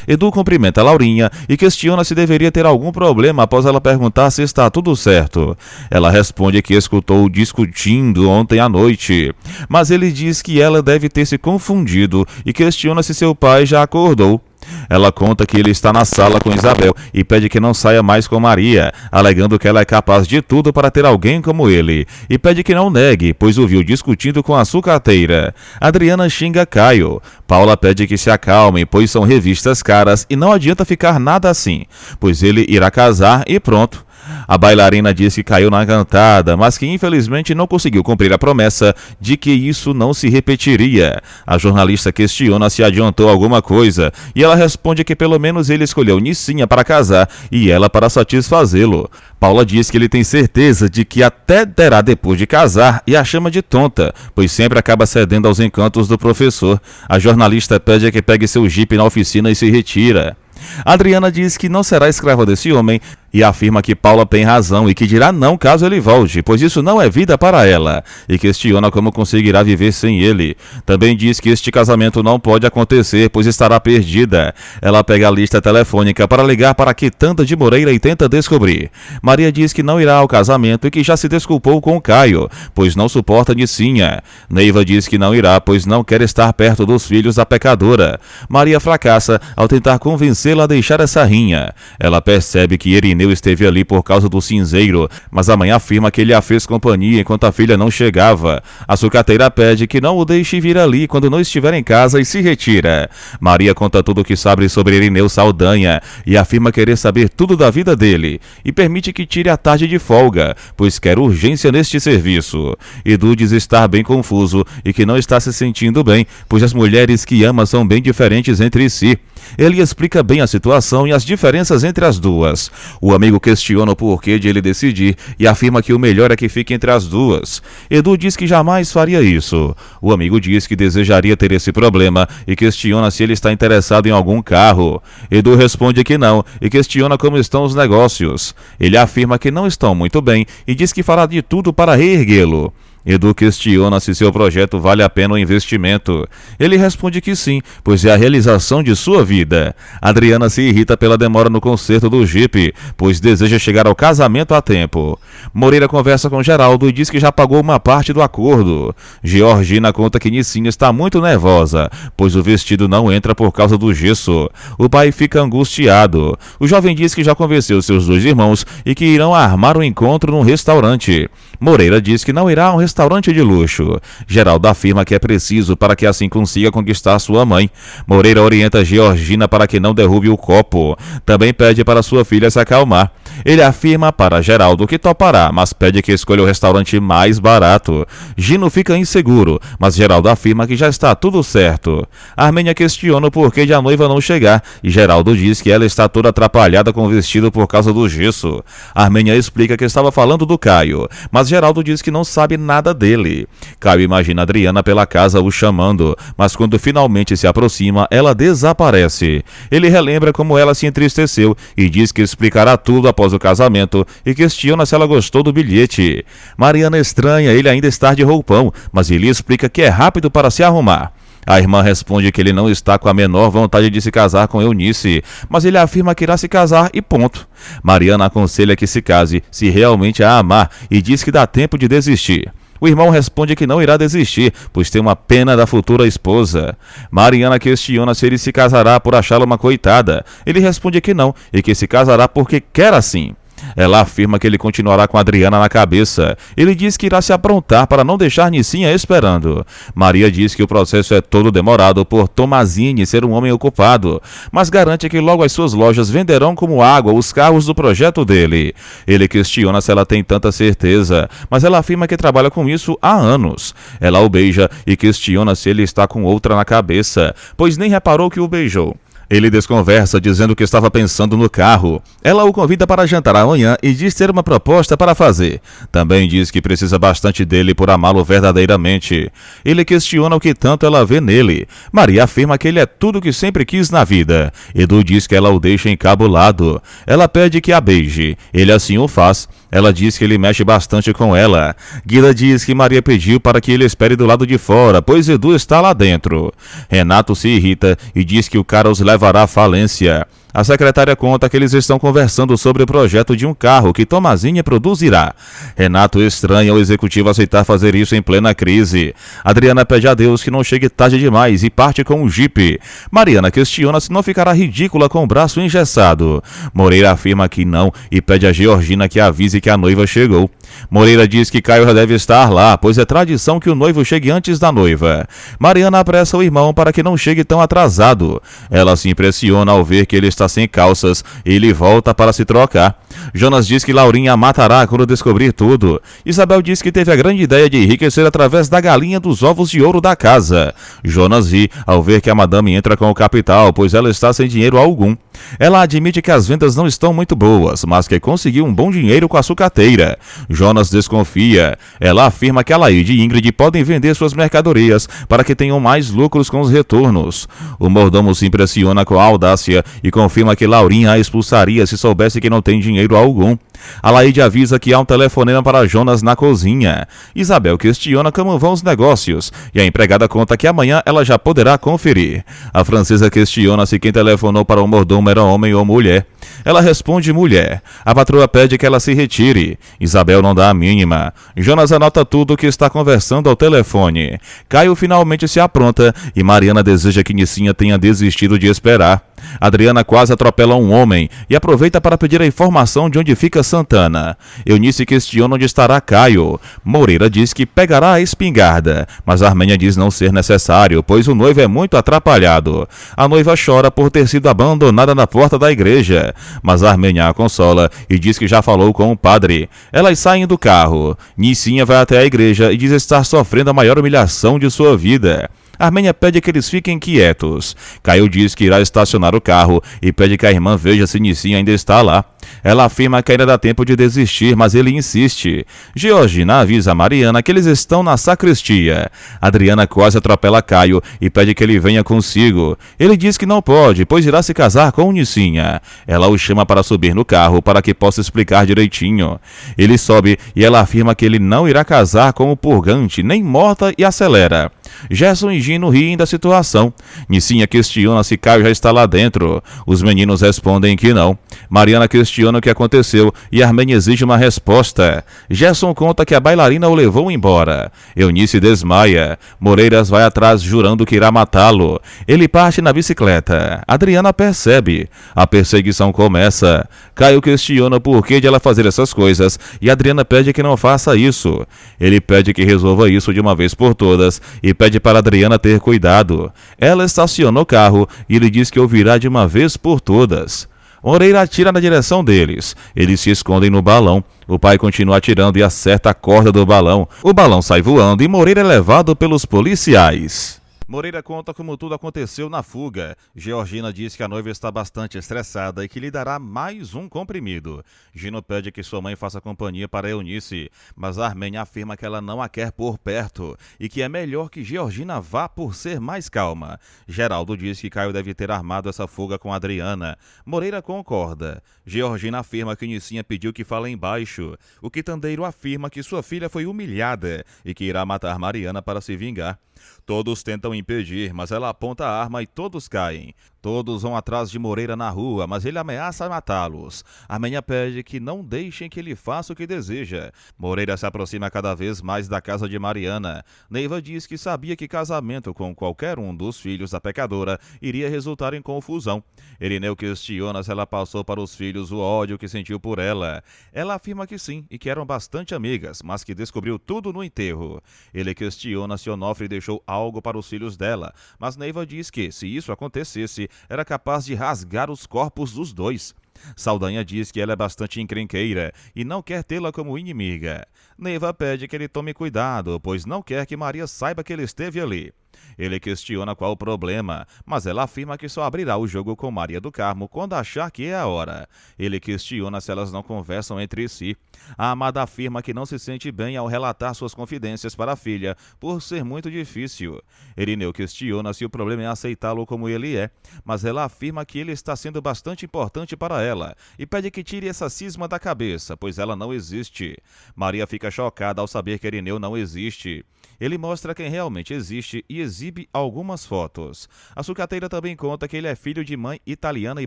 Edu cumprimenta Laurinha e questiona se deveria ter algum problema após ela perguntar se está tudo certo. Ela responde que escutou discutindo ontem à noite, mas ele diz que ela deve ter se confundido e questiona se seu pai já acordou. Ela conta que ele está na sala com Isabel e pede que não saia mais com Maria, alegando que ela é capaz de tudo para ter alguém como ele, e pede que não negue, pois o viu discutindo com a sucateira. Adriana xinga Caio. Paula pede que se acalme, pois são revistas caras e não adianta ficar nada assim, pois ele irá casar e pronto. A bailarina diz que caiu na cantada, mas que infelizmente não conseguiu cumprir a promessa de que isso não se repetiria. A jornalista questiona se adiantou alguma coisa e ela responde que pelo menos ele escolheu Nicinha para casar e ela para satisfazê-lo. Paula diz que ele tem certeza de que até terá depois de casar e a chama de tonta, pois sempre acaba cedendo aos encantos do professor. A jornalista pede que pegue seu jipe na oficina e se retira. Adriana diz que não será escrava desse homem e afirma que Paula tem razão e que dirá não caso ele volte, pois isso não é vida para ela, e questiona como conseguirá viver sem ele. Também diz que este casamento não pode acontecer, pois estará perdida. Ela pega a lista telefônica para ligar para a quitanda de Moreira e tenta descobrir. Maria diz que não irá ao casamento e que já se desculpou com Caio, pois não suporta Nicinha. Neiva diz que não irá, pois não quer estar perto dos filhos da pecadora. Maria fracassa ao tentar convencê-la a deixar essa rinha. Ela percebe que Irineu esteve ali por causa do cinzeiro, mas a mãe afirma que ele a fez companhia enquanto a filha não chegava. A sucateira pede que não o deixe vir ali quando não estiver em casa e se retira. Maria conta tudo o que sabe sobre Irineu Saldanha e afirma querer saber tudo da vida dele e permite que tire a tarde de folga, pois quer urgência neste serviço. Edu diz estar bem confuso e que não está se sentindo bem, pois as mulheres que ama são bem diferentes entre si. Ele explica bem a situação e as diferenças entre as duas. O amigo questiona o porquê de ele decidir e afirma que o melhor é que fique entre as duas. Edu diz que jamais faria isso. O amigo diz que desejaria ter esse problema e questiona se ele está interessado em algum carro. Edu responde que não e questiona como estão os negócios. Ele afirma que não estão muito bem e diz que fará de tudo para reerguê-lo. Edu questiona se seu projeto vale a pena o investimento. Ele responde que sim, pois é a realização de sua vida. Adriana se irrita pela demora no conserto do Jeep, pois deseja chegar ao casamento a tempo. Moreira conversa com Geraldo e diz que já pagou uma parte do acordo. Georgina conta que Nicinha está muito nervosa, pois o vestido não entra por causa do gesso. O pai fica angustiado. O jovem diz que já convenceu seus dois irmãos e que irão armar um encontro num restaurante. Moreira diz que não irá a um restaurante de luxo. Geraldo afirma que é preciso para que assim consiga conquistar sua mãe. Moreira orienta Georgina para que não derrube o copo. Também pede para sua filha se acalmar. Ele afirma para Geraldo que topará, mas pede que escolha o restaurante mais barato. Gino fica inseguro, mas Geraldo afirma que já está tudo certo. Armênia questiona o porquê de a noiva não chegar e Geraldo diz que ela está toda atrapalhada com o vestido por causa do gesso. Armênia explica que estava falando do Caio, mas Geraldo diz que não sabe nada dele. Caio imagina Adriana pela casa o chamando, mas quando finalmente se aproxima, ela desaparece. Ele relembra como ela se entristeceu e diz que explicará tudo após o casamento e questiona se ela gostou do bilhete. Mariana estranha ele ainda estar de roupão, mas ele explica que é rápido para se arrumar. A irmã responde que ele não está com a menor vontade de se casar com Eunice, mas ele afirma que irá se casar e ponto. Mariana aconselha que se case se realmente a amar e diz que dá tempo de desistir. O irmão responde que não irá desistir, pois tem uma pena da futura esposa. Mariana questiona se ele se casará por achá-la uma coitada. Ele responde que não e que se casará porque quer assim. Ela afirma que ele continuará com Adriana na cabeça. Ele diz que irá se aprontar para não deixar Nicinha esperando. Maria diz que o processo é todo demorado por Tomazini ser um homem ocupado, mas garante que logo as suas lojas venderão como água os carros do projeto dele. Ele questiona se ela tem tanta certeza, mas ela afirma que trabalha com isso há anos. Ela o beija e questiona se ele está com outra na cabeça, pois nem reparou que o beijou. Ele desconversa dizendo que estava pensando no carro. Ela o convida para jantar amanhã e diz ter uma proposta para fazer. Também diz que precisa bastante dele por amá-lo verdadeiramente. Ele questiona o que tanto ela vê nele. Maria afirma que ele é tudo o que sempre quis na vida. Edu diz que ela o deixa encabulado. Ela pede que a beije. Ele assim o faz. Ela diz que ele mexe bastante com ela. Guida diz que Maria pediu para que ele espere do lado de fora, pois Edu está lá dentro. Renato se irrita e diz que o cara os levará à falência. A secretária conta que eles estão conversando sobre o projeto de um carro que Tomazinha produzirá. Renato estranha o executivo aceitar fazer isso em plena crise. Adriana pede a Deus que não chegue tarde demais e parte com o jipe. Mariana questiona se não ficará ridícula com o braço engessado. Moreira afirma que não e pede a Georgina que avise que a noiva chegou. Moreira diz que Caio já deve estar lá, pois é tradição que o noivo chegue antes da noiva. Mariana apressa o irmão para que não chegue tão atrasado. Ela se impressiona ao ver que ele está sem calças e ele volta para se trocar. Jonas diz que Laurinha a matará quando descobrir tudo. Isabel diz que teve a grande ideia de enriquecer através da galinha dos ovos de ouro da casa. Jonas ri ao ver que a madame entra com o capital, pois ela está sem dinheiro algum. Ela admite que as vendas não estão muito boas, mas que conseguiu um bom dinheiro com a sucateira. Jonas desconfia. Ela afirma que Alaide e Ingrid podem vender suas mercadorias para que tenham mais lucros com os retornos. O mordomo se impressiona com a audácia e confirma que Laurinha a expulsaria se soubesse que não tem dinheiro algum. Alaide avisa que há um telefonema para Jonas na cozinha. Isabel questiona como vão os negócios e a empregada conta que amanhã ela já poderá conferir. A francesa questiona se quem telefonou para o mordomo era homem ou mulher. Ela responde mulher. A patroa pede que ela se retire. Isabel não dá a mínima. Jonas anota tudo o que está conversando ao telefone. Caio finalmente se apronta e Mariana deseja que Nicinha tenha desistido de esperar. Adriana quase atropela um homem e aproveita para pedir a informação de onde fica Santana. Eunice questiona onde estará Caio. Moreira diz que pegará a espingarda, mas Armênia diz não ser necessário, pois o noivo é muito atrapalhado. A noiva chora por ter sido abandonada na porta da igreja, mas Armênia a consola e diz que já falou com o padre. Elas saem do carro. Nicinha vai até a igreja e diz estar sofrendo a maior humilhação de sua vida. Armênia pede que eles fiquem quietos. Caio diz que irá estacionar o carro e pede que a irmã veja se Nicinha ainda está lá. Ela afirma que ainda dá tempo de desistir, mas ele insiste. Georgina avisa a Mariana que eles estão na sacristia. Adriana quase atropela Caio e pede que ele venha consigo. Ele diz que não pode, pois irá se casar com Nicinha. Ela o chama para subir no carro para que possa explicar direitinho. Ele sobe e ela afirma que ele não irá casar com o purgante, nem morta, e acelera. Gerson e Gino riem da situação. Nicinha questiona se Caio já está lá dentro. Os meninos respondem que não. Mariana questiona o que aconteceu e Armênia exige uma resposta. Gerson conta que a bailarina o levou embora. Eunice desmaia. Moreiras vai atrás jurando que irá matá-lo. Ele parte na bicicleta. Adriana percebe. A perseguição começa. Caio questiona por que de ela fazer essas coisas e Adriana pede que não faça isso. Ele pede que resolva isso de uma vez por todas e pede para Adriana ter cuidado. Ela estaciona o carro e ele diz que ouvirá de uma vez por todas. Moreira atira na direção deles. Eles se escondem no balão. O pai continua atirando e acerta a corda do balão. O balão sai voando e Moreira é levado pelos policiais. Moreira conta como tudo aconteceu na fuga. Georgina diz que a noiva está bastante estressada e que lhe dará mais um comprimido. Gino pede que sua mãe faça companhia para Eunice, mas Armênia afirma que ela não a quer por perto e que é melhor que Georgina vá por ser mais calma. Geraldo diz que Caio deve ter armado essa fuga com Adriana. Moreira concorda. Georgina afirma que Nicinha pediu que fale embaixo. O quitandeiro afirma que sua filha foi humilhada e que irá matar Mariana para se vingar. Todos tentam impedir, mas ela aponta a arma e todos caem. Todos vão atrás de Moreira na rua, mas ele ameaça matá-los. Armênia pede que não deixem que ele faça o que deseja. Moreira se aproxima cada vez mais da casa de Mariana. Neiva diz que sabia que casamento com qualquer um dos filhos da pecadora iria resultar em confusão. Irineu questiona se ela passou para os filhos o ódio que sentiu por ela. Ela afirma que sim e que eram bastante amigas, mas que descobriu tudo no enterro. Ele questiona se Onofre deixou algo para os filhos dela, mas Neiva diz que, se isso acontecesse, era capaz de rasgar os corpos dos dois. Saldanha diz que ela é bastante encrenqueira e não quer tê-la como inimiga. Neiva pede que ele tome cuidado, pois não quer que Maria saiba que ele esteve ali. Ele questiona qual o problema, mas ela afirma que só abrirá o jogo com Maria do Carmo quando achar que é a hora. Ele questiona se elas não conversam entre si. A amada afirma que não se sente bem ao relatar suas confidências para a filha, por ser muito difícil. Irineu questiona se o problema é aceitá-lo como ele é, mas ela afirma que ele está sendo bastante importante para ela e pede que tire essa cisma da cabeça, pois ela não existe. Maria fica chocada ao saber que Irineu não existe. Ele mostra quem realmente existe e exibe algumas fotos. A sucateira também conta que ele é filho de mãe italiana e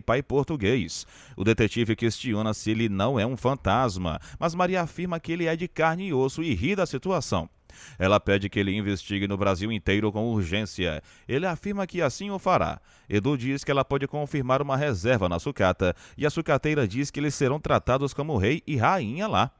pai português. O detetive questiona se ele não é um fantasma, mas Maria afirma que ele é de carne e osso e ri da situação. Ela pede que ele investigue no Brasil inteiro com urgência. Ele afirma que assim o fará. Edu diz que ela pode confirmar uma reserva na sucata e a sucateira diz que eles serão tratados como rei e rainha lá.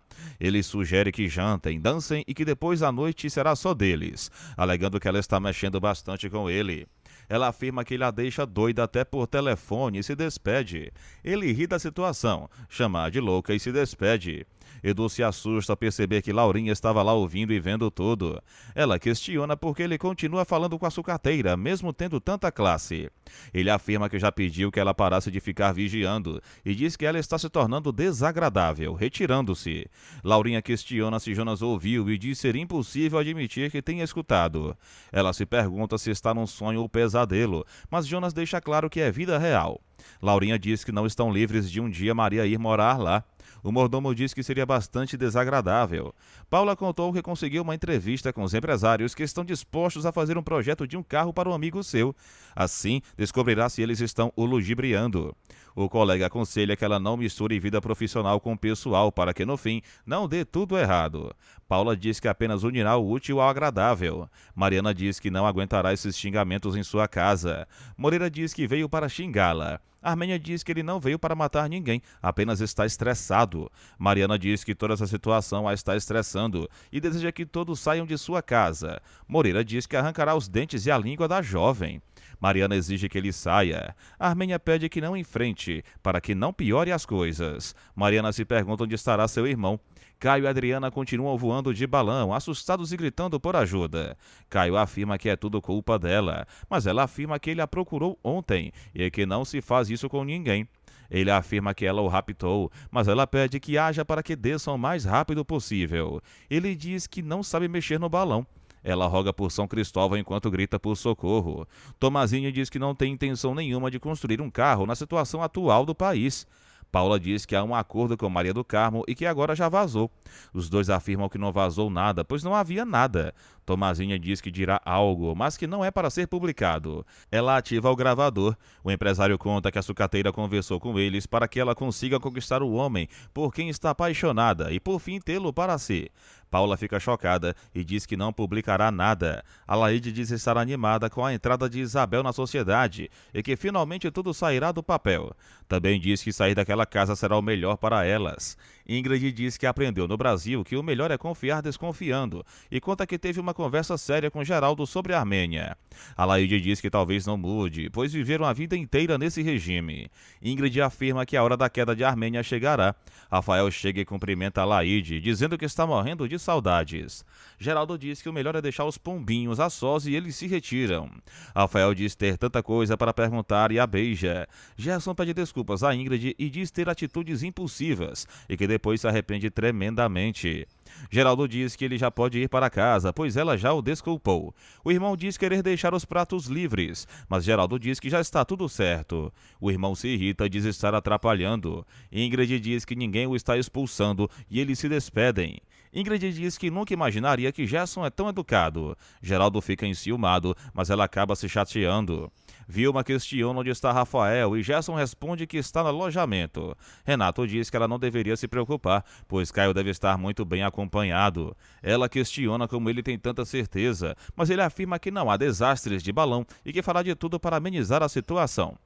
Ele sugere que jantem, dancem e que depois a noite será só deles, alegando que ela está mexendo bastante com ele. Ela afirma que ele a deixa doida até por telefone e se despede. Ele ri da situação, chama-a de louca e se despede. Edu se assusta ao perceber que Laurinha estava lá ouvindo e vendo tudo. Ela questiona por que ele continua falando com a sucateira, mesmo tendo tanta classe. Ele afirma que já pediu que ela parasse de ficar vigiando e diz que ela está se tornando desagradável, retirando-se. Laurinha questiona se Jonas ouviu e diz ser impossível admitir que tenha escutado. Ela se pergunta se está num sonho ou pesadelo, mas Jonas deixa claro que é vida real. Laurinha diz que não estão livres de um dia Maria ir morar lá. O mordomo diz que seria bastante desagradável. Paula contou que conseguiu uma entrevista com os empresários que estão dispostos a fazer um projeto de um carro para um amigo seu. Assim, descobrirá se eles estão o ludibriando. O colega aconselha que ela não misture vida profissional com pessoal para que, no fim, não dê tudo errado. Paula diz que apenas unirá o útil ao agradável. Mariana diz que não aguentará esses xingamentos em sua casa. Moreira diz que veio para xingá-la. Armênia diz que ele não veio para matar ninguém, apenas está estressado. Mariana diz que toda essa situação a está estressando e deseja que todos saiam de sua casa. Moreira diz que arrancará os dentes e a língua da jovem. Mariana exige que ele saia. Armênia pede que não enfrente, para que não piore as coisas. Mariana se pergunta onde estará seu irmão. Caio e Adriana continuam voando de balão, assustados e gritando por ajuda. Caio afirma que é tudo culpa dela, mas ela afirma que ele a procurou ontem e que não se faz isso com ninguém. Ele afirma que ela o raptou, mas ela pede que haja para que desçam o mais rápido possível. Ele diz que não sabe mexer no balão. Ela roga por São Cristóvão enquanto grita por socorro. Tomazinho diz que não tem intenção nenhuma de construir um carro na situação atual do país. Paula diz que há um acordo com Maria do Carmo e que agora já vazou. Os dois afirmam que não vazou nada, pois não havia nada. Tomazinha diz que dirá algo, mas que não é para ser publicado. Ela ativa o gravador. O empresário conta que a sucateira conversou com eles para que ela consiga conquistar o homem por quem está apaixonada e por fim tê-lo para si. Paula fica chocada e diz que não publicará nada. Alaide diz estar animada com a entrada de Isabel na sociedade e que finalmente tudo sairá do papel. Também diz que sair daquela casa será o melhor para elas. Ingrid diz que aprendeu no Brasil que o melhor é confiar desconfiando e conta que teve uma conversa séria com Geraldo sobre a Armênia. Alaide diz que talvez não mude, pois viveram a vida inteira nesse regime. Ingrid afirma que a hora da queda de Armênia chegará. Rafael chega e cumprimenta Alaide, dizendo que está morrendo de saudades. Geraldo diz que o melhor é deixar os pombinhos a sós e eles se retiram. Rafael diz ter tanta coisa para perguntar e a beija. Gerson pede desculpas a Ingrid e diz ter atitudes impulsivas e que depois se arrepende tremendamente. Geraldo diz que ele já pode ir para casa, pois ela já o desculpou. O irmão diz querer deixar os pratos livres, mas Geraldo diz que já está tudo certo. O irmão se irrita e diz estar atrapalhando. Ingrid diz que ninguém o está expulsando e eles se despedem. Ingrid diz que nunca imaginaria que Gerson é tão educado. Geraldo fica enciumado, mas ela acaba se chateando. Vilma questiona onde está Rafael e Gerson responde que está no alojamento. Renato diz que ela não deveria se preocupar, pois Caio deve estar muito bem acompanhado. Ela questiona como ele tem tanta certeza, mas ele afirma que não há desastres de balão e que fará de tudo para amenizar a situação.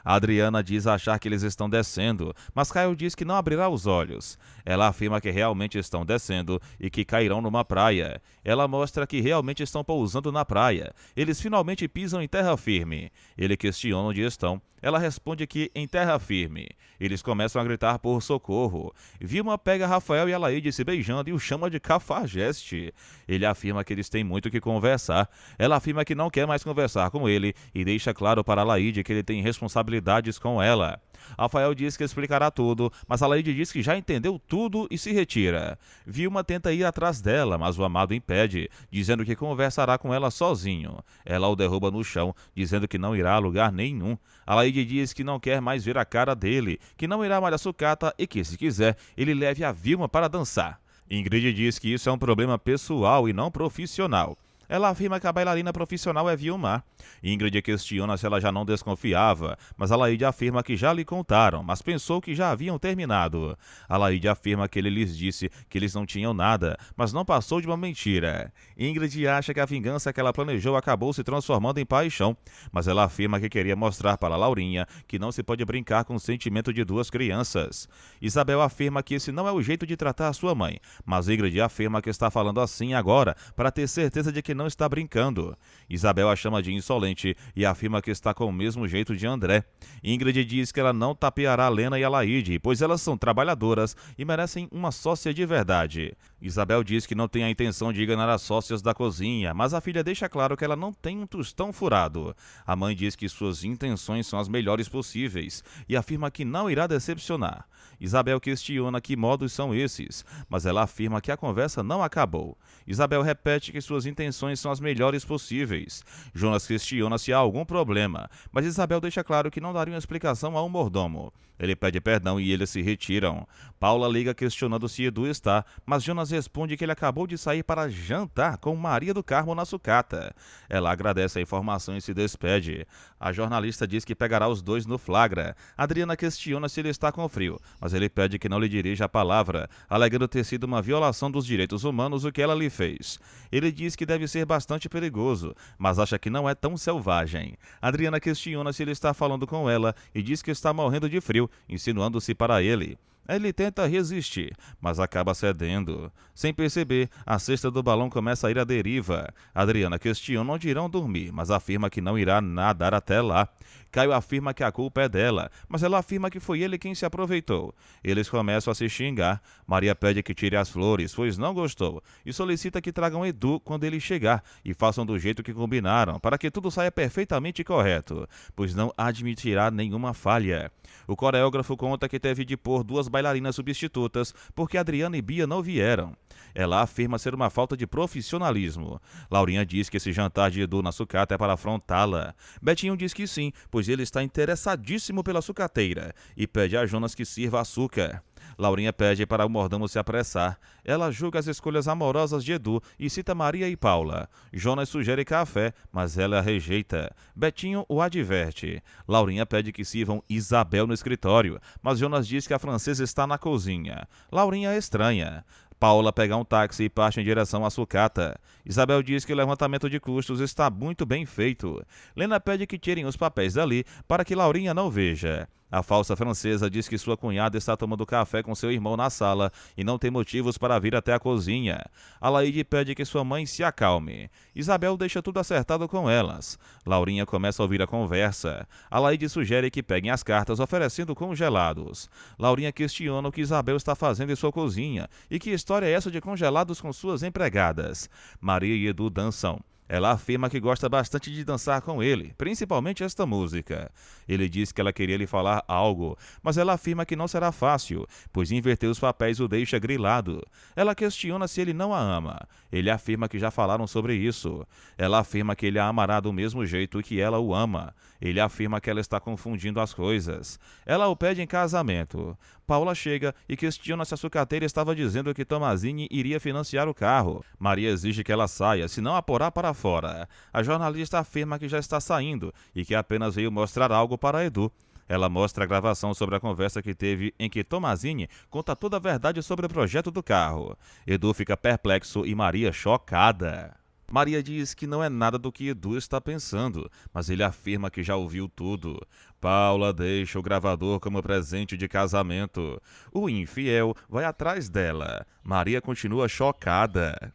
A Adriana diz achar que eles estão descendo, mas Caio diz que não abrirá os olhos. Ela afirma que realmente estão descendo e que cairão numa praia. Ela mostra que realmente estão pousando na praia. Eles finalmente pisam em terra firme. Ele questiona onde estão. Ela responde que em terra firme. Eles começam a gritar por socorro. Vilma pega Rafael e Alaide se beijando e o chama de cafajeste. Ele afirma que eles têm muito o que conversar. Ela afirma que não quer mais conversar com ele e deixa claro para Alaide que ele tem responsabilidades com ela. Rafael diz que explicará tudo, mas Alaide diz que já entendeu tudo e se retira. Vilma tenta ir atrás dela, mas o amado impede, dizendo que conversará com ela sozinho. Ela o derruba no chão, dizendo que não irá a lugar nenhum. Alaide diz que não quer mais ver a cara dele, que não irá mais à sucata e que, se quiser, ele leve a Vilma para dançar. Ingrid diz que isso é um problema pessoal e não profissional. Ela afirma que a bailarina profissional é Vilma. Ingrid questiona se ela já não desconfiava, mas Alaide afirma que já lhe contaram, mas pensou que já haviam terminado. Alaide afirma que ele lhes disse que eles não tinham nada, mas não passou de uma mentira. Ingrid acha que a vingança que ela planejou acabou se transformando em paixão, mas ela afirma que queria mostrar para Laurinha que não se pode brincar com o sentimento de duas crianças. Isabel afirma que esse não é o jeito de tratar a sua mãe, mas Ingrid afirma que está falando assim agora para ter certeza de que não está brincando. Isabel a chama de insolente e afirma que está com o mesmo jeito de André. Ingrid diz que ela não tapeará Lena e Alaide, pois elas são trabalhadoras e merecem uma sócia de verdade. Isabel diz que não tem a intenção de enganar as sócias da cozinha, mas a filha deixa claro que ela não tem um tostão furado. A mãe diz que suas intenções são as melhores possíveis e afirma que não irá decepcionar. Isabel questiona que modos são esses, mas ela afirma que a conversa não acabou. Isabel repete que suas intenções são as melhores possíveis. Jonas questiona se há algum problema, mas Isabel deixa claro que não daria uma explicação ao mordomo. Ele pede perdão e eles se retiram. Paula liga questionando se Edu está, mas Jonas responde que ele acabou de sair para jantar com Maria do Carmo na sucata. Ela agradece a informação e se despede. A jornalista diz que pegará os dois no flagra. Adriana questiona se ele está com frio, mas ele pede que não lhe dirija a palavra, alegando ter sido uma violação dos direitos humanos o que ela lhe fez. Ele diz que deve ser bastante perigoso, mas acha que não é tão selvagem. Adriana questiona se ele está falando com ela e diz que está morrendo de frio, insinuando-se para ele. Ele tenta resistir, mas acaba cedendo. Sem perceber, a cesta do balão começa a ir à deriva. Adriana questiona onde irão dormir, mas afirma que não irá nadar até lá. Caio afirma que a culpa é dela, mas ela afirma que foi ele quem se aproveitou. Eles começam a se xingar. Maria pede que tire as flores, pois não gostou, e solicita que tragam Edu quando ele chegar e façam do jeito que combinaram, para que tudo saia perfeitamente correto, pois não admitirá nenhuma falha. O coreógrafo conta que teve de pôr duas bailarinas substitutas porque Adriana e Bia não vieram. Ela afirma ser uma falta de profissionalismo. Laurinha diz que esse jantar de Edu na sucata é para afrontá-la. Betinho diz que sim, pois ele está interessadíssimo pela sucateira e pede a Jonas que sirva açúcar. Laurinha pede para o mordomo se apressar. Ela julga as escolhas amorosas de Edu e cita Maria e Paula. Jonas sugere café, mas ela rejeita. Betinho o adverte. Laurinha pede que sirvam Isabel no escritório, mas Jonas diz que a francesa está na cozinha. Laurinha é estranha. Paula pega um táxi e parte em direção à sucata. Isabel diz que o levantamento de custos está muito bem feito. Lena pede que tirem os papéis dali para que Laurinha não veja. A falsa francesa diz que sua cunhada está tomando café com seu irmão na sala e não tem motivos para vir até a cozinha. Alaide pede que sua mãe se acalme. Isabel deixa tudo acertado com elas. Laurinha começa a ouvir a conversa. Alaide sugere que peguem as cartas oferecendo congelados. Laurinha questiona o que Isabel está fazendo em sua cozinha e que história é essa de congelados com suas empregadas. Maria e Edu dançam. Ela afirma que gosta bastante de dançar com ele, principalmente esta música. Ele diz que ela queria lhe falar algo, mas ela afirma que não será fácil, pois inverter os papéis o deixa grilado. Ela questiona se ele não a ama. Ele afirma que já falaram sobre isso. Ela afirma que ele a amará do mesmo jeito que ela o ama. Ele afirma que ela está confundindo as coisas. Ela o pede em casamento. Paula chega e questiona se a sucateira estava dizendo que Tomazini iria financiar o carro. Maria exige que ela saia, senão a porá para fora. A jornalista afirma que já está saindo e que apenas veio mostrar algo para Edu. Ela mostra a gravação sobre a conversa que teve em que Tomazini conta toda a verdade sobre o projeto do carro. Edu fica perplexo e Maria chocada. Maria diz que não é nada do que Edu está pensando, mas ele afirma que já ouviu tudo. Paula deixa o gravador como presente de casamento. O infiel vai atrás dela. Maria continua chocada.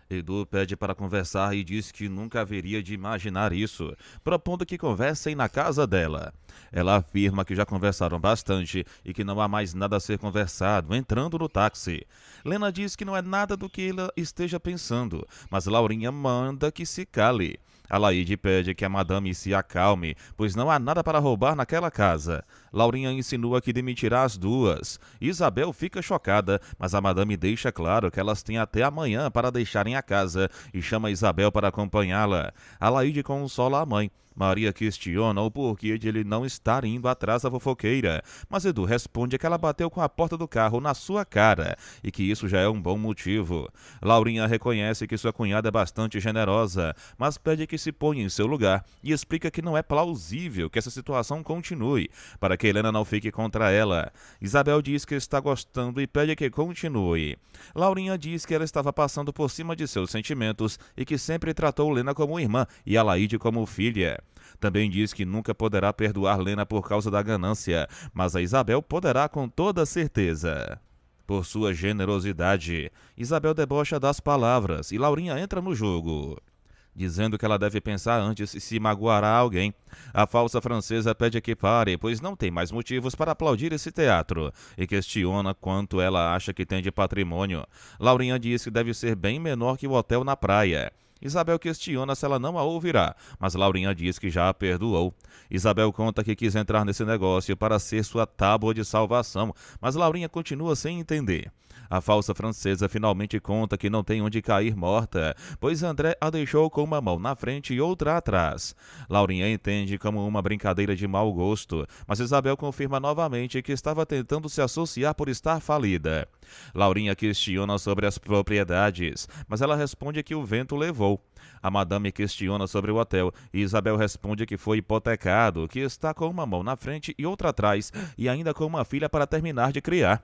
Edu pede para conversar e diz que nunca haveria de imaginar isso, propondo que conversem na casa dela. Ela afirma que já conversaram bastante e que não há mais nada a ser conversado, entrando no táxi. Lena diz que não é nada do que ela esteja pensando, mas Laurinha manda que se cale. Alaide pede que a madame se acalme, pois não há nada para roubar naquela casa. Laurinha insinua que demitirá as duas. Isabel fica chocada, mas a madame deixa claro que elas têm até amanhã para deixarem a casa e chama Isabel para acompanhá-la. Alaide consola a mãe. Maria questiona o porquê de ele não estar indo atrás da fofoqueira, mas Edu responde que ela bateu com a porta do carro na sua cara e que isso já é um bom motivo. Laurinha reconhece que sua cunhada é bastante generosa, mas pede que se ponha em seu lugar e explica que não é plausível que essa situação continue, para que Helena não fique contra ela. Isabel diz que está gostando e pede que continue. Laurinha diz que ela estava passando por cima de seus sentimentos e que sempre tratou Lena como irmã e Alaide como filha. Também diz que nunca poderá perdoar Lena por causa da ganância, mas a Isabel poderá com toda certeza. Por sua generosidade, Isabel debocha das palavras e Laurinha entra no jogo, dizendo que ela deve pensar antes se magoará alguém. A falsa francesa pede que pare, pois não tem mais motivos para aplaudir esse teatro, e questiona quanto ela acha que tem de patrimônio. Laurinha diz que deve ser bem menor que o hotel na praia. Isabel questiona se ela não a ouvirá, mas Laurinha diz que já a perdoou. Isabel conta que quis entrar nesse negócio para ser sua tábua de salvação, mas Laurinha continua sem entender. A falsa francesa finalmente conta que não tem onde cair morta, pois André a deixou com uma mão na frente e outra atrás. Laurinha entende como uma brincadeira de mau gosto, mas Isabel confirma novamente que estava tentando se associar por estar falida. Laurinha questiona sobre as propriedades, mas ela responde que o vento levou. A madame questiona sobre o hotel e Isabel responde que foi hipotecado, que está com uma mão na frente e outra atrás e ainda com uma filha para terminar de criar.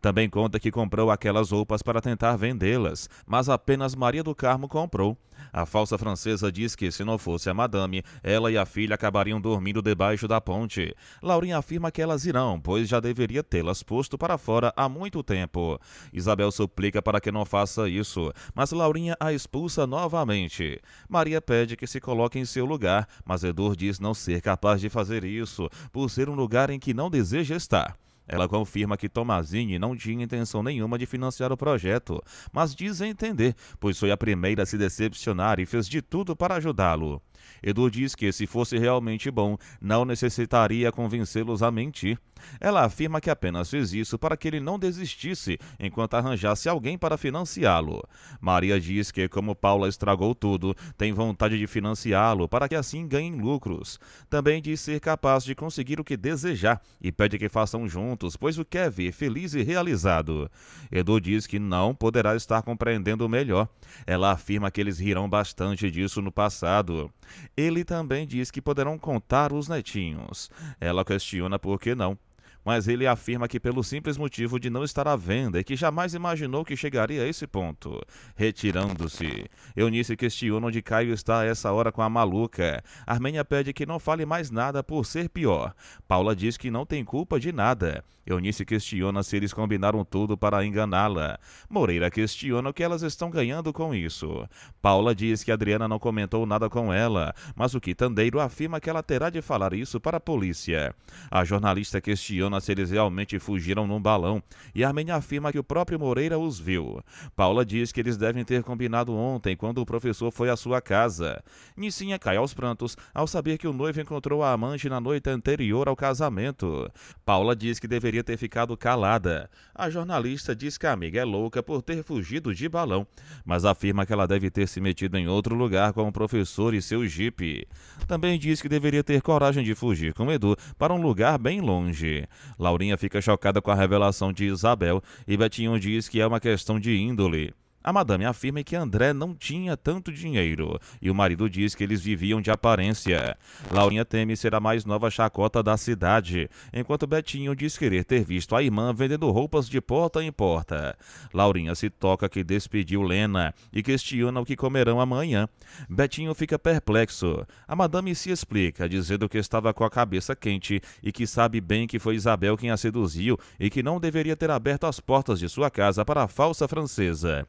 Também conta que comprou aquelas roupas para tentar vendê-las, mas apenas Maria do Carmo comprou. A falsa francesa diz que, se não fosse a madame, ela e a filha acabariam dormindo debaixo da ponte. Laurinha afirma que elas irão, pois já deveria tê-las posto para fora há muito tempo. Isabel suplica para que não faça isso, mas Laurinha a expulsa novamente. Maria pede que se coloque em seu lugar, mas Edu diz não ser capaz de fazer isso, por ser um lugar em que não deseja estar. Ela confirma que Tomazini não tinha intenção nenhuma de financiar o projeto, mas diz entender, pois foi a primeira a se decepcionar e fez de tudo para ajudá-lo. Edu diz que, se fosse realmente bom, não necessitaria convencê-los a mentir. Ela afirma que apenas fez isso para que ele não desistisse enquanto arranjasse alguém para financiá-lo. Maria diz que, como Paula estragou tudo, tem vontade de financiá-lo para que assim ganhem lucros. Também diz ser capaz de conseguir o que desejar e pede que façam juntos, pois o quer ver feliz e realizado. Edu diz que não poderá estar compreendendo melhor. Ela afirma que eles riram bastante disso no passado. Ele também diz que poderão contar os netinhos. Ela questiona por que não, mas ele afirma que pelo simples motivo de não estar à venda e que jamais imaginou que chegaria a esse ponto. Retirando-se, Eunice questiona onde Caio está a essa hora com a maluca. Armênia pede que não fale mais nada por ser pior. Paula diz que não tem culpa de nada. Eunice questiona se eles combinaram tudo para enganá-la. Moreira questiona o que elas estão ganhando com isso. Paula diz que Adriana não comentou nada com ela, mas o quitandeiro afirma que ela terá de falar isso para a polícia. A jornalista questiona se eles realmente fugiram num balão, e Armênia afirma que o próprio Moreira os viu. Paula diz que eles devem ter combinado ontem, quando o professor foi à sua casa. Nicinha cai aos prantos ao saber que o noivo encontrou a amante na noite anterior ao casamento. Paula diz que deveria ter ficado calada. A jornalista diz que a amiga é louca por ter fugido de balão, mas afirma que ela deve ter se metido em outro lugar com o professor e seu jipe. Também diz que deveria ter coragem de fugir com Edu para um lugar bem longe. Laurinha fica chocada com a revelação de Isabel e Betinho diz que é uma questão de índole. A madame afirma que André não tinha tanto dinheiro e o marido diz que eles viviam de aparência. Laurinha teme ser a mais nova chacota da cidade, enquanto Betinho diz querer ter visto a irmã vendendo roupas de porta em porta. Laurinha se toca que despediu Lena e questiona o que comerão amanhã. Betinho fica perplexo. A madame se explica, dizendo que estava com a cabeça quente e que sabe bem que foi Isabel quem a seduziu e que não deveria ter aberto as portas de sua casa para a falsa francesa.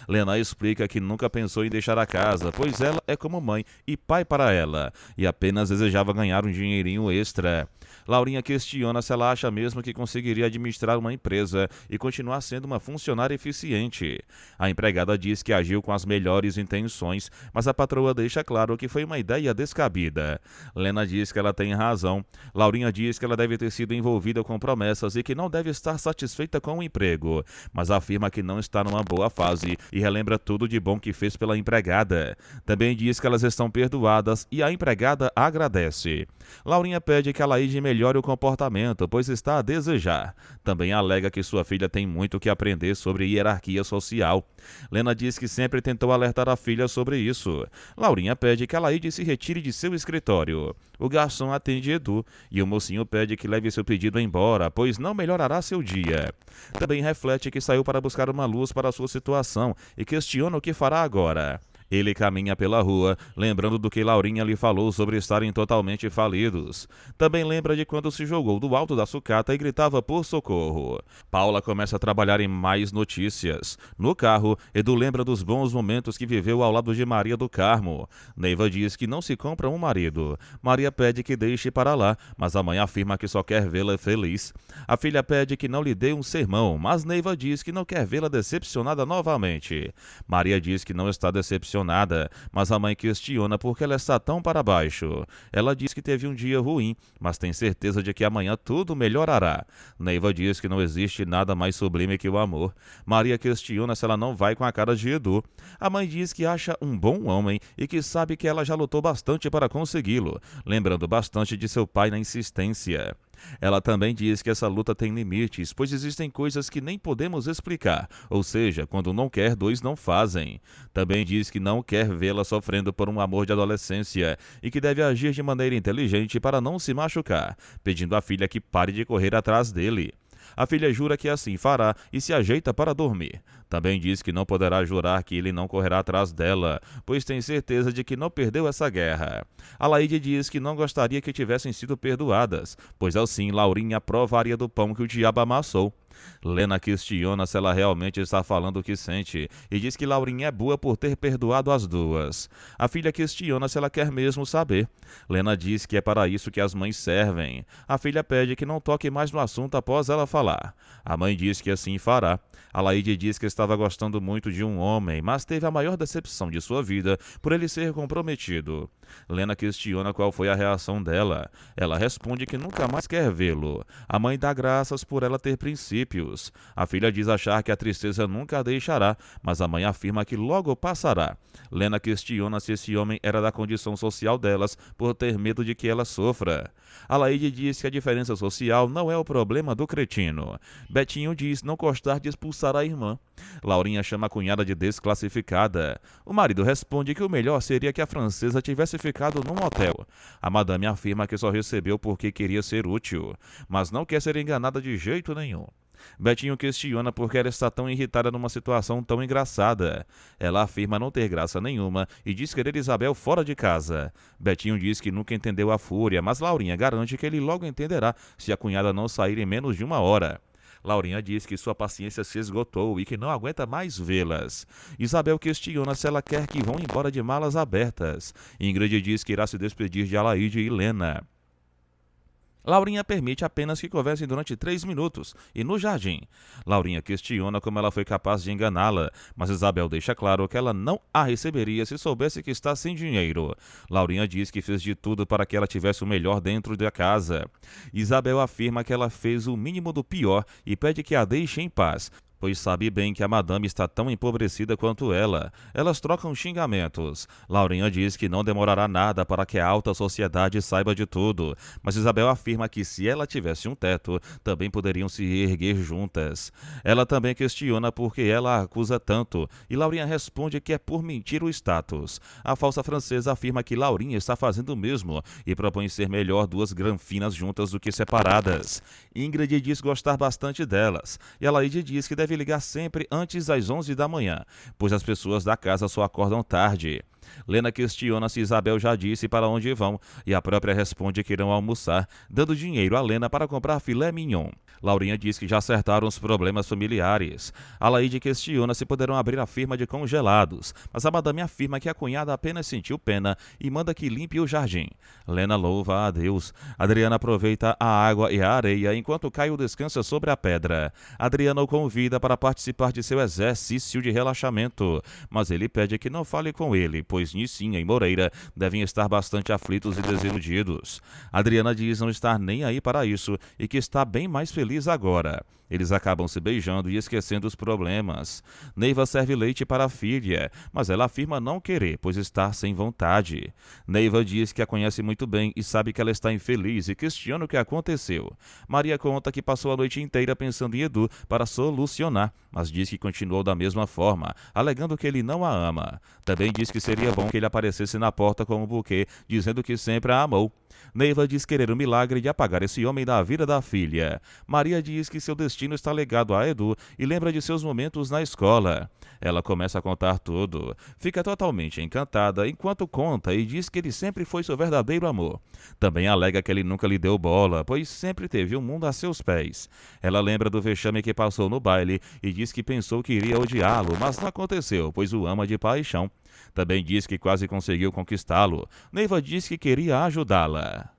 Lena explica que nunca pensou em deixar a casa, pois ela é como mãe e pai para ela, e apenas desejava ganhar um dinheirinho extra. Laurinha questiona se ela acha mesmo que conseguiria administrar uma empresa e continuar sendo uma funcionária eficiente. A empregada diz que agiu com as melhores intenções, mas a patroa deixa claro que foi uma ideia descabida. Lena diz que ela tem razão. Laurinha diz que ela deve ter sido envolvida com promessas e que não deve estar satisfeita com o emprego, mas afirma que não está numa boa fase e relembra tudo de bom que fez pela empregada. Também diz que elas estão perdoadas e a empregada agradece. Laurinha pede que a Laíde melhore o comportamento, pois está a desejar. Também alega que sua filha tem muito que aprender sobre hierarquia social. Lena diz que sempre tentou alertar a filha sobre isso. Laurinha pede que a Laíde se retire de seu escritório. O garçom atende Edu e o mocinho pede que leve seu pedido embora, pois não melhorará seu dia. Também reflete que saiu para buscar uma luz para sua situação e questiona o que fará agora. Ele caminha pela rua, lembrando do que Laurinha lhe falou sobre estarem totalmente falidos. Também lembra de quando se jogou do alto da sucata e gritava por socorro. Paula começa a trabalhar em mais notícias. No carro, Edu lembra dos bons momentos que viveu ao lado de Maria do Carmo. Neiva diz que não se compra um marido. Maria pede que deixe para lá, mas a mãe afirma que só quer vê-la feliz. A filha pede que não lhe dê um sermão, mas Neiva diz que não quer vê-la decepcionada novamente. Maria diz que não está decepcionada, mas a mãe questiona por que ela está tão para baixo. Ela diz que teve um dia ruim, mas tem certeza de que amanhã tudo melhorará. Neiva diz que não existe nada mais sublime que o amor. Maria questiona se ela não vai com a cara de Edu. A mãe diz que acha um bom homem e que sabe que ela já lutou bastante para consegui-lo, lembrando bastante de seu pai na insistência. Ela também diz que essa luta tem limites, pois existem coisas que nem podemos explicar, ou seja, quando não quer, dois não fazem. Também diz que não quer vê-la sofrendo por um amor de adolescência e que deve agir de maneira inteligente para não se machucar, pedindo à filha que pare de correr atrás dele. A filha jura que assim fará e se ajeita para dormir. Também diz que não poderá jurar que ele não correrá atrás dela, pois tem certeza de que não perdeu essa guerra. A Laíde diz que não gostaria que tivessem sido perdoadas, pois assim Laurinha provaria do pão que o diabo amassou. Lena questiona se ela realmente está falando o que sente e diz que Laurinha é boa por ter perdoado as duas. A filha questiona se ela quer mesmo saber. Lena diz que é para isso que as mães servem. A filha pede que não toque mais no assunto após ela falar. A mãe diz que assim fará. A Laíde diz que estava gostando muito de um homem, mas teve a maior decepção de sua vida por ele ser comprometido. Lena questiona qual foi a reação dela. Ela responde que nunca mais quer vê-lo. A mãe dá graças por ela ter princípios. A filha diz achar que a tristeza nunca a deixará, mas a mãe afirma que logo passará. Lena questiona se esse homem era da condição social delas por ter medo de que ela sofra. A Laíde diz que a diferença social não é o problema do cretino. Betinho diz não gostar de expulsar a irmã. Laurinha chama a cunhada de desclassificada. O marido responde que o melhor seria que a francesa tivesse ficado num hotel. A madame afirma que só recebeu porque queria ser útil, mas não quer ser enganada de jeito nenhum. Betinho questiona por que ela está tão irritada numa situação tão engraçada. Ela afirma não ter graça nenhuma e diz querer Isabel fora de casa. Betinho diz que nunca entendeu a fúria, mas Laurinha garante que ele logo entenderá se a cunhada não sair em menos de uma hora. Laurinha diz que sua paciência se esgotou e que não aguenta mais vê-las. Isabel questiona se ela quer que vão embora de malas abertas. Ingrid diz que irá se despedir de Alaíde e Lena. Laurinha permite apenas que conversem durante 3 minutos e no jardim. Laurinha questiona como ela foi capaz de enganá-la, mas Isabel deixa claro que ela não a receberia se soubesse que está sem dinheiro. Laurinha diz que fez de tudo para que ela tivesse o melhor dentro da casa. Isabel afirma que ela fez o mínimo do pior e pede que a deixe em paz, pois sabe bem que a madame está tão empobrecida quanto ela. Elas trocam xingamentos. Laurinha diz que não demorará nada para que a alta sociedade saiba de tudo, mas Isabel afirma que se ela tivesse um teto, também poderiam se erguer juntas. Ela também questiona por que ela a acusa tanto, e Laurinha responde que é por mentir o status. A falsa francesa afirma que Laurinha está fazendo o mesmo e propõe ser melhor duas granfinas juntas do que separadas. Ingrid diz gostar bastante delas, e a Laíde diz que deve ligar sempre antes das 11 da manhã, pois as pessoas da casa só acordam tarde. Lena questiona se Isabel já disse para onde vão e a própria responde que irão almoçar, dando dinheiro a Lena para comprar filé mignon. Laurinha diz que já acertaram os problemas familiares. Alaide questiona se poderão abrir a firma de congelados, mas a madame afirma que a cunhada apenas sentiu pena e manda que limpe o jardim. Lena louva a Deus. Adriana aproveita a água e a areia enquanto Caio descansa sobre a pedra. Adriana o convida para participar de seu exercício de relaxamento, mas ele pede que não fale com ele, pois Nicinha e Moreira devem estar bastante aflitos e desiludidos. Adriana diz não estar nem aí para isso e que está bem mais feliz agora. Eles acabam se beijando e esquecendo os problemas. Neiva serve leite para a filha, mas ela afirma não querer, pois está sem vontade. Neiva diz que a conhece muito bem e sabe que ela está infeliz e questiona o que aconteceu. Maria conta que passou a noite inteira pensando em Edu para solucionar, mas diz que continuou da mesma forma, alegando que ele não a ama. Também diz que seria bom que ele aparecesse na porta com um buquê, dizendo que sempre a amou. Neiva diz querer um milagre de apagar esse homem da vida da filha. Maria diz que seu destino está ligado a Edu e lembra de seus momentos na escola. Ela começa a contar tudo. Fica totalmente encantada enquanto conta e diz que ele sempre foi seu verdadeiro amor. Também alega que ele nunca lhe deu bola, pois sempre teve um mundo a seus pés. Ela lembra do vexame que passou no baile e diz que pensou que iria odiá-lo, mas não aconteceu, pois o ama de paixão. Também diz que quase conseguiu conquistá-lo. Neiva diz que queria ajudá-la.